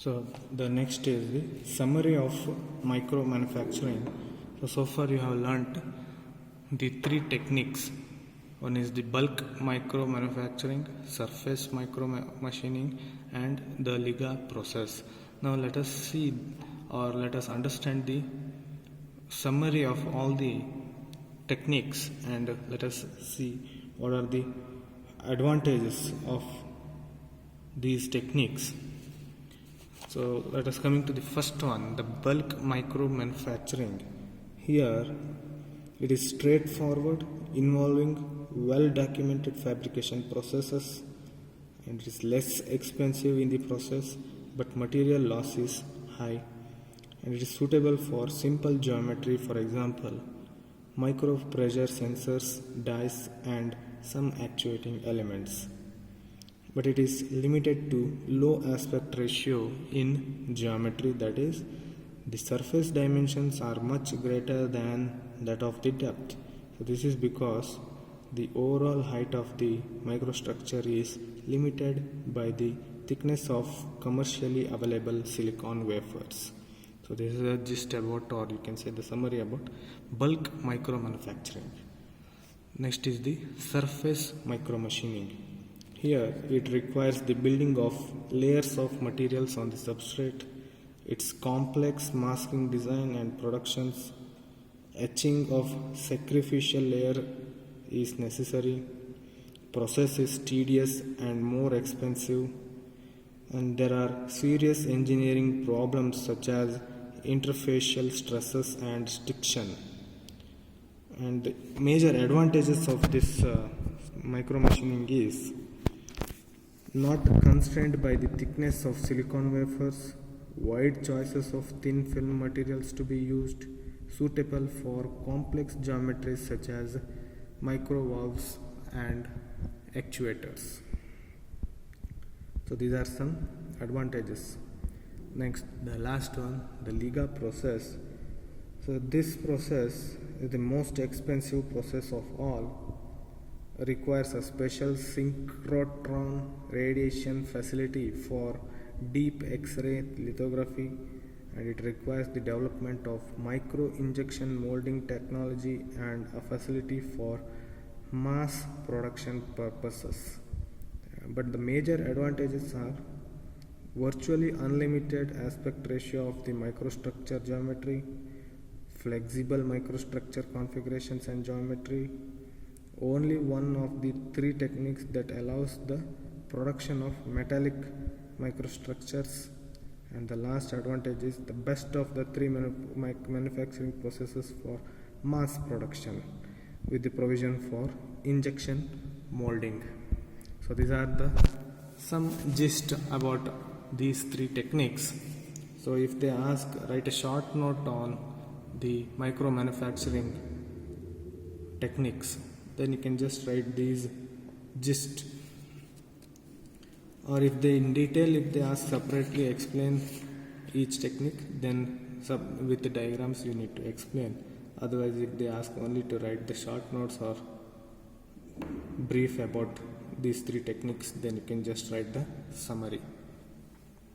So the next is the summary of micro manufacturing. So far you have learnt the three techniques. One is the bulk micro manufacturing, surface micro machining, and the Liga process. Now let us see or let us understand the summary of all the techniques, and let us see what are the advantages of these techniques. So let us coming to the first one, the bulk micro manufacturing. Here it is straightforward, involving well documented fabrication processes, and it is less expensive in the process, but material loss is high, and it is suitable for simple geometry, for example micro pressure sensors, dies, and some actuating elements. But it is limited to low aspect ratio in geometry, that is, the surface dimensions are much greater than that of the depth. So this is because the overall height of the microstructure is limited by the thickness of commercially available silicon wafers. So this is a gist about, or you can say the summary about bulk micro manufacturing. Next is the surface micro machining. Here it requires the building of layers of materials on the substrate. Its complex masking design and productions, etching of sacrificial layer is necessary. Process is tedious and more expensive, and there are serious engineering problems such as interfacial stresses and stiction. And the major advantages of this micro machining is not constrained by the thickness of silicon wafers, wide choices of thin film materials to be used, suitable for complex geometries such as micro valves and actuators. So these are some advantages. Next, the last one, the Liga process. So this process is the most expensive process of all. Requires a special synchrotron radiation facility for deep X-ray lithography, and it requires the development of micro injection molding technology and a facility for mass production purposes. But the major advantages are virtually unlimited aspect ratio of the microstructure geometry, flexible microstructure configurations and geometry, only one of the three techniques that allows the production of metallic microstructures, and the last advantage is the best of the three manufacturing processes for mass production with the provision for injection molding. So these are the some gist about these three techniques. So if they ask, write a short note on the micro manufacturing techniques, then you can just write these gist. Or if they in detail, if they ask separately explain each technique, then with the diagrams you need to explain. Otherwise, if they ask only to write the short notes or brief about these three techniques, then you can just write the summary.